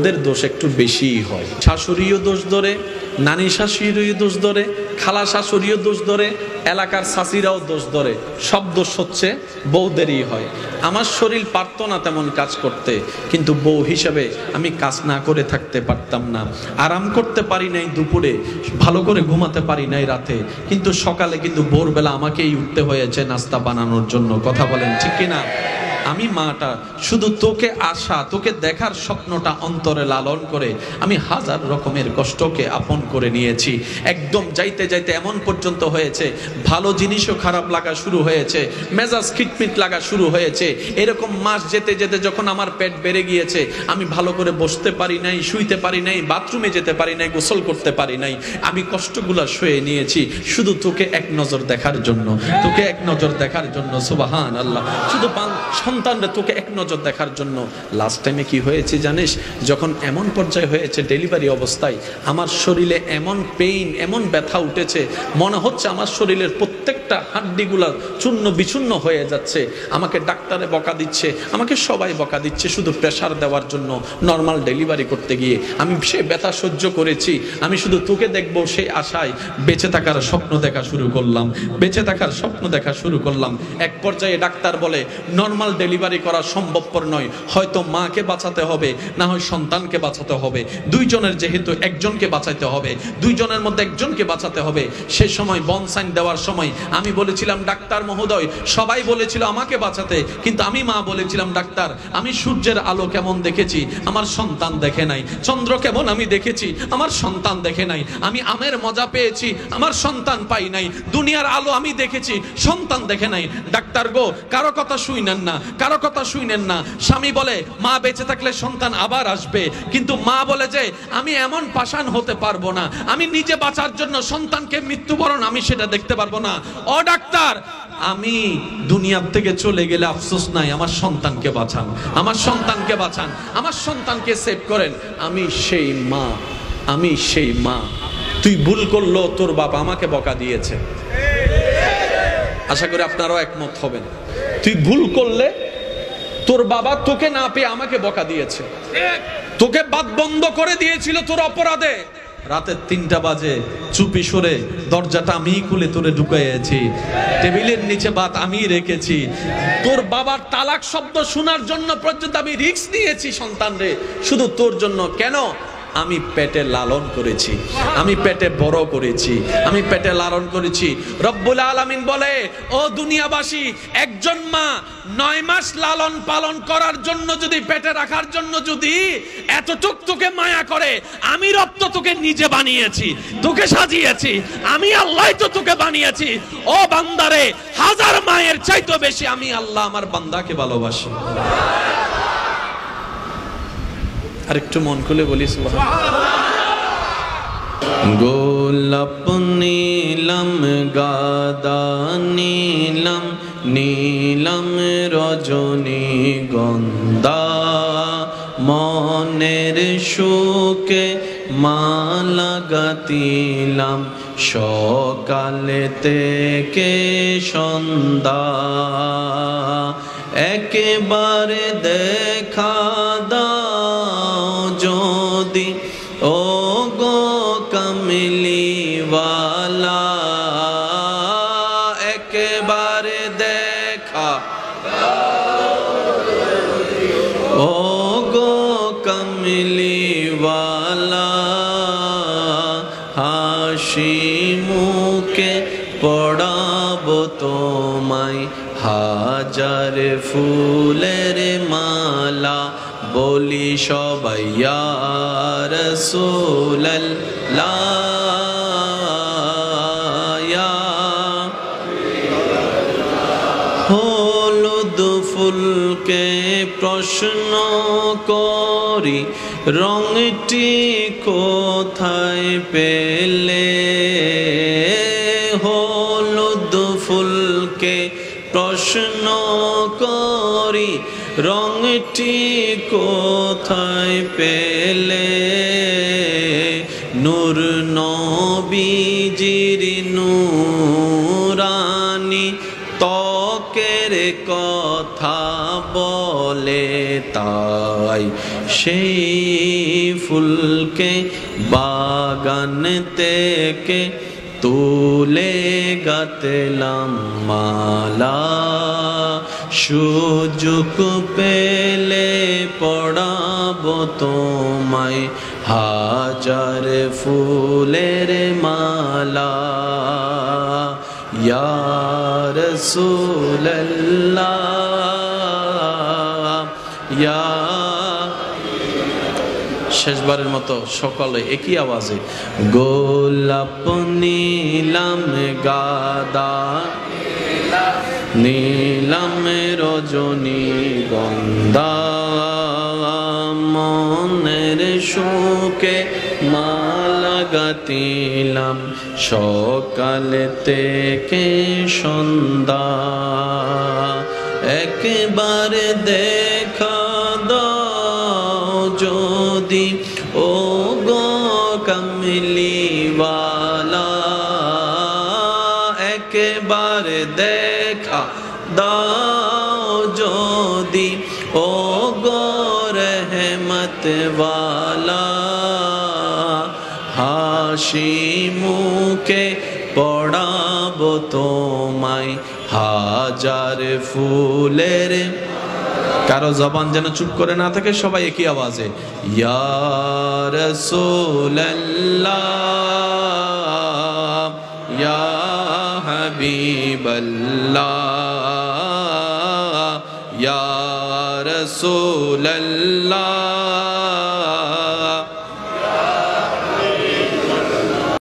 বউদের দোষ একটু বেশিই হয়। শাশুড়িও দোষ ধরে, নানি শাশুড়িও দোষ ধরে, খালা শাশুড়িও দোষ ধরে, এলাকার শাশুড়িরাও দোষ ধরে। সব দোষ হচ্ছে বউদেরই হয়। আমার শরীর পারতো না তেমন কাজ করতে, কিন্তু বউ হিসাবে আমি কাজ না করে থাকতে পারতাম না। আরাম করতে পারি নাই দুপুরে, ভালো করে ঘুমাতে পারি নাই রাতে, কিন্তু সকালে কিন্তু ভোরবেলা আমাকেই উঠতে হয়েছে নাস্তা বানানোর জন্য। কথা বলেন ঠিক কিনা? আমি মাটা শুধু তোকে আশা, তোকে দেখার স্বপ্নটা অন্তরে লালন করে আমি হাজার রকমের কষ্টকে আপন করে নিয়েছি। একদম যাইতে যাইতে এমন পর্যন্ত হয়েছে ভালো জিনিসও খারাপ লাগা শুরু হয়েছে, মেজাজ খিটমিট লাগা শুরু হয়েছে। এরকম মাস যেতে যেতে যখন আমার পেট বেড়ে গিয়েছে, আমি ভালো করে বসতে পারি নাই, শুইতে পারি নাই, বাথরুমে যেতে পারি নাই, গোসল করতে পারি নাই। আমি কষ্টগুলা সয়ে নিয়েছি শুধু তোকে এক নজর দেখার জন্য, তোকে এক নজর দেখার জন্য। সুবহান আল্লাহ। শুধু সন্তানরা তোকে এক নজর দেখার জন্য। লাস্ট টাইমে কি হয়েছে জানিস? যখন এমন পর্যায়ে হয়েছে ডেলিভারি অবস্থায় আমার শরীরে এমন পেইন, এমন ব্যথা উঠেছে, মনে হচ্ছে আমার শরীরের প্রত্যেকটা হাড্ডিগুলা চূর্ণ বিচূর্ণ হয়ে যাচ্ছে। আমাকে ডাক্তারে বকা দিচ্ছে, আমাকে সবাই বকা দিচ্ছে শুধু প্রেশার দেওয়ার জন্য নর্মাল ডেলিভারি করতে গিয়ে। আমি সে ব্যথা সহ্য করেছি, আমি শুধু তোকে দেখবো সেই আশায় বেঁচে থাকার স্বপ্ন দেখা শুরু করলাম, বেঁচে থাকার স্বপ্ন দেখা শুরু করলাম। এক পর্যায়ে ডাক্তার বলে নর্মাল ডেলিভারি করা সম্ভবপর নয়, হয়তো মাকে বাঁচাতে হবে, না হয় সন্তানকে বাঁচাতে হবে। দুইজনের যেহেতু একজনকে বাঁচাতে হবে, দুইজনের মধ্যে একজনকে বাঁচাতে হবে। সে সময় বন সাইন দেওয়ার সময় আমি বলেছিলাম ডাক্তার মহোদয়, সবাই বলেছিল আমাকে বাঁচাতে, কিন্তু আমি মা বলেছিলাম ডাক্তার আমি সূর্যের আলো কেমন দেখেছি, আমার সন্তান দেখে নাই। চন্দ্র কেমন আমি দেখেছি, আমার সন্তান দেখে নাই। আমি আমের মজা পেয়েছি, আমার সন্তান পাই নাই। দুনিয়ার আলো আমি দেখেছি, সন্তান দেখে নাই। ডাক্তার গো, কারো কথা শুনেন না, কারো কথা শুনেন না। স্বামী বলে মা বেঁচে থাকলে সন্তান আবার আসবে, কিন্তু মা বলে যে আমি এমন পাষাণ হতে পারবো না, আমি নিজে বাঁচার জন্য সন্তানকে মৃত্যুবরণ আমি সেটা দেখতে পারবো না। ও ডাক্তার, আমি দুনিয়ার থেকে চলে গেলে আফসোস নাই, আমার সন্তানকে বাঁচান, আমার সন্তানকে বাঁচান, আমার সন্তানকে সেভ করেন। আমি সেই মা, আমি সেই মা। তুই ভুল করলো, তোর বাবা আমাকে বকা দিয়েছে। আশা করি আপনারাও একমত হবেন। তুই ভুল করলে তোর বাবা তোকে না পেয়ে আমাকে বকা দিয়েছে, তোকে বাত বন্ধ করে দিয়েছিল তোর অপরাধে। রাতের 3টা বাজে চুপি সরে দরজাটা আমি খুলে তোরে ঢুকাইয়েছি, টেবিলের নিচে ভাত আমি রেখেছি। তোর বাবার তালাক শব্দ শোনার জন্য পর্যন্ত আমি রিস্ক নিয়েছি সন্তান রে, শুধু তোর জন্য। কেন? আমি পেটে লালন করেছি, আমি পেটে বড় করেছি, আমি পেটে লালন করেছি। রব্বুল আলামিন বলে, ও দুনিয়াবাসী, একজন মা 9 মাস লালন পালন করার জন্য যদি, পেটে রাখার জন্য যদি এতটুক তোকে মায়া করে, আমি রব তো তোকে নিজে বানিয়েছি, তোকে সাজিয়েছি, আমি আল্লাহ তো তোকে বানিয়েছি। ও বান্দারে, 1000 মায়ের চাইতে বেশি আমি আল্লাহ আমার বান্দাকে ভালোবাসি। আরেকটু মন খুলে বলি সুবহানাল্লাহ। গোলাপ নীলম গাদা নীলম, নীলম রজনী গন্ধা, মনের সুখে মালা গাতিলাম সকালে থেকে সন্ধ্যা। একেবারে দেখা দাও যদি ও গো কামলিওয়ালা, একেবারে দেখা ও গো কামলিওয়ালা, হাসি মুখে পড়াবো তোমায় হাজার ফুলের মালা, বলি সবাই ইয়া রাসূলুল্লাহ। হলুদ ফুলকে প্রশ্ন করি, রংটি কোথায় পেলে? হলুদ ফুলকে প্রশ্ন করি, রংটি কোথায় পেলে? নূর নবীজির নূরানি ত্বকের কথা বলে, তাই সেই ফুলকে বাগান থেকে তুলে গাতলাম মালা, সুযোগ পেলে পড়াবো তোমায় হাজার ফুলের মালা। ইয়া রাসূলুল্লাহ, ইয়া, শেষবারের মতো সকলে একই আওয়াজে গোলাপ নীলাম গাদা, নীলাম রজনীগন্ধা, মনের সুখে মালা গাতিলাম সকাল থেকে সন্ধ্যা। একবার দেখা দাও যদি ও গো কামলিওয়ালা, একবার দেখা দাও যদি ও গো রহমতওয়ালা, হাসি মুখে পড়াবো তোমায় হাজার ফুলের। কারো জবান যেন চুপ করে না থাকে, সবাই একই আওয়াজে ইয়া রাসূলুল্লাহ, ইয়া হাবিবাল্লাহ, ইয়া রাসূলুল্লাহ,